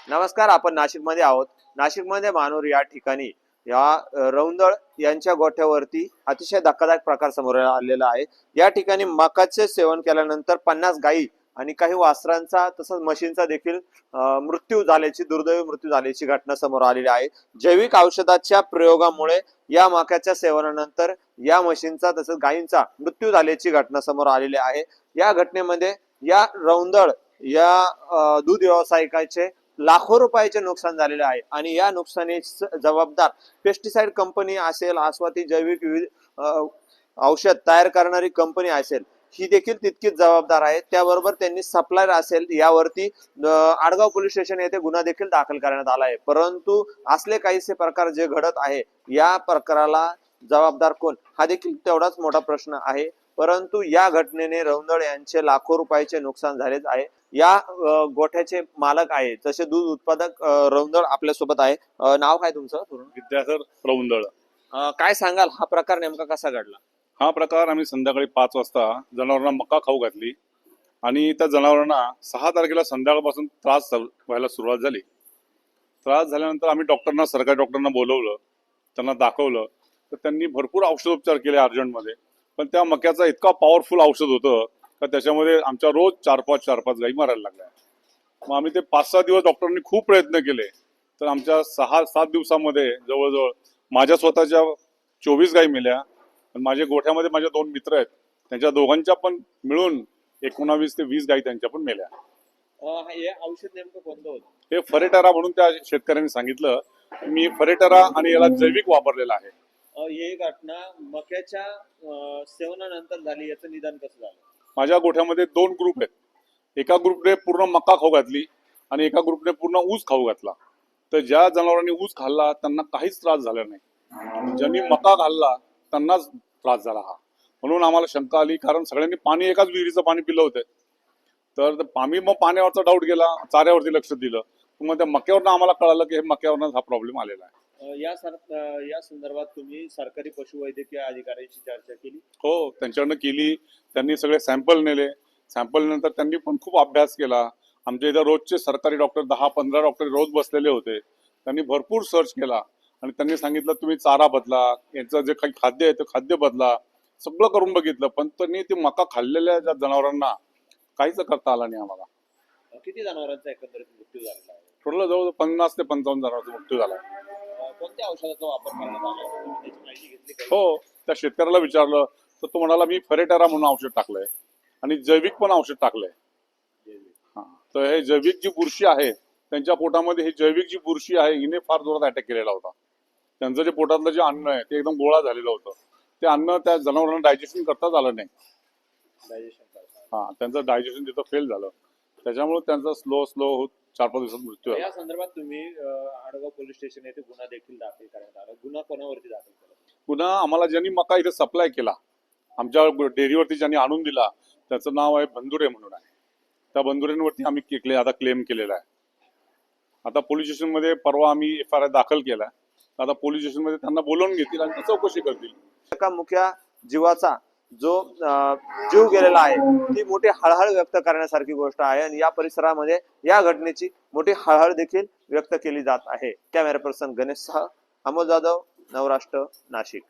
नमस्कार, आपण नाशिकमध्ये आहोत. नाशिकमध्ये मानूर या ठिकाणी या रौंदळ यांच्या गोठ्यावरती अतिशय धक्कादायक प्रकार समोर आलेला आहे. या ठिकाणी मकाचे सेवन केल्यानंतर 50 गायी आणि काही वासरांचा तसंच म्हशींचा देखील मृत्यू झाल्याची दुर्दैवी मृत्यू झाल्याची घटना समोर आलेली आहे. जैविक औषधाच्या प्रयोगामुळे या मकाच्या सेवनानंतर या म्हशींचा तसंच गायींचा मृत्यू झाल्याची घटना समोर आलेली आहे. या घटनेमध्ये या रौंदळ या दूध व्यावसायिकाचे लाखो रुपयाचे नुकसान झालेले आहे आणि या नुकसानीस जबाबदार पेस्टिसाइड कंपनी असेल, आस्वाती जैविक औषध तयार करणारी कंपनी असेल, ही देखील तितकीच जबाबदार आहे. त्याबरोबर त्यांनी सप्लायर असेल यावरती आडगाव पोलीस स्टेशन येथे गुन्हा देखील दाखल करण्यात आला आहे. परंतु असले काहीसे प्रकार जे घडत आहे, या प्रकाराला जबाबदार कोण हा देखील तेवढाच मोठा प्रश्न आहे. परंतु या घटनेने रौंदळ यांचे लाखो रुपयाचे नुकसान झालेच आहे. या गोठ्याचे मालक आहे जसे दूध उत्पादक रौंदळ आपल्या सोबत आहे. नाव काय तुमचं? विद्याधर रौंदळ. काय सांगाल, हा प्रकार नेमका कसा घडला? हा प्रकार आम्ही संध्याकाळी 5 वाजता जनावरांना मका खाऊ घातली आणि त्या जनावरांना 6 तारखेला संध्याकाळपासून त्रास व्हायला सुरुवात झाली. त्रास झाल्यानंतर आम्ही डॉक्टरना, सरकारी डॉक्टरना बोलवलं, त्यांना दाखवलं, तर त्यांनी भरपूर औषधोपचार केले अर्जंटमध्ये. पण त्या मक्याचा इतका पॉवरफुल औषध होतं का त्याच्यामध्ये आमच्या रोज 4-5 गायी मरायला लागल्या. मग आम्ही ते 5-6 दिवस डॉक्टरांनी खूप प्रयत्न केले, तर आमच्या 6-7 दिवसामध्ये जवळजवळ माझ्या स्वतःच्या 24 गायी मेल्या. माझ्या गोठ्यामध्ये माझे 2 मित्र आहेत, त्यांच्या दोघांच्या पण मिळून 19 ते 20 गायी त्यांच्या पण मेल्या. हे औषध नेमकं कोणतं होतं? हे फरेटेरा म्हणून त्या शेतकऱ्यांनी सांगितलं. मी फरेटेरा आणि याला जैविक वापरलेलं आहे. ही घटना मक्याच्या सेवनानंतर झाली, याचं निदान कसं झालं? माझ्या गोठ्यामध्ये 2 ग्रुप आहेत. एका ग्रुपने पूर्ण मका खाऊ घातली आणि एका ग्रुपने पूर्ण ऊस खाऊ घातला. तर ज्या जनावरांनी ऊस खाल्ला त्यांना काहीच त्रास झाला नाही, ज्यांनी मका खाल्ला त्यांनाच त्रास झाला. हा म्हणून आम्हाला शंका आली, कारण सगळ्यांनी पाणी एकाच विहिरीचं पाणी पिलं होतं. तर आम्ही मग पाण्यावरचा डाऊट गेला, चाऱ्यावरती लक्ष दिलं. मग त्या मक्यावरनं आम्हाला कळालं की हे मक्यावरनं हा प्रॉब्लेम आलेला आहे. या संदर्भात तुम्ही सरकारी पशुवैद्यकीय अधिकाऱ्यांशी चर्चा केली? हो, त्यांच्याकडनं केली. त्यांनी सगळे सॅम्पल नेले. सॅम्पल नंतर त्यांनी पण खूप अभ्यास केला. आमच्या इथं रोजचे सरकारी डॉक्टर 10-15 डॉक्टर रोज बसलेले होते. त्यांनी भरपूर सर्च केला आणि त्यांनी सांगितलं तुम्ही चारा बदला, यांचं जे काही खाद्य आहे ते खाद्य बदला. सगळं करून बघितलं, पण त्यांनी ते मका खाल्लेल्या ज्या जनावरांना काहीच करता आला नाही आम्हाला. किती जनावरांचा एकंदरीत मृत्यू झाला आहे? टोटल जवळ 50 ते 55 जनावरांचा मृत्यू झाला. कोणत्या औषधाचा वापर करण्यात आला, त्याची माहिती घेतली? हो, त्या शेतकऱ्याला विचारलं तर तो म्हणाला मी फरेटेरा म्हणून औषध टाकलंय आणि जैविक पण औषध टाकलंय. हा, तर हे जैविक जी बुरशी आहे त्यांच्या पोटामध्ये, ही जैविक जी बुरशी आहे हिने फार जोरात अटॅक केलेला होता. त्यांचं जे पोटातलं जे अन्न आहे ते एकदम गोळा झालेलं होतं. ते अन्न त्या जनावरांना डायजेशन करताच आलं नाही. त्यांचं डायजेशन तिथं फेल झालं. त्याच्यामुळे त्यांचा स्लो होत 4-5 दिवसात मृत्यू झाला. या संदर्भात तुम्ही आडगाव पोलीस स्टेशन येथे गुन्हा देखील दाखल करण्यात आला. गुन्हा कोणावरती दाखल केला? गुन्हा आम्हाला ज्यांनी मका इथे सप्लाय केला, आमच्या डेअरीवरती ज्यांनी आणून दिला, त्याचं नाव आहे बंधुरे म्हणून आहे. त्या बंधुरेंवरती आम्ही आता क्लेम केलेला आहे. आता पोलीस स्टेशनमध्ये परवा आम्ही FIR दाखल केला. आता पोलीस स्टेशनमध्ये त्यांना बोलवून घेतील आणि चौकशी करतील. एका मुख्या जीवाचा जो जीव गेलेला आहे ती मोठी हळहळ व्यक्त करण्यासारखी गोष्ट आहे आणि या परिसरामध्ये या घटनेची मोठी हळहळ देखील व्यक्त केली जात आहे. कॅमेरा पर्सन गणेश सह अमोल जाधव, नवराष्ट्र, नाशिक.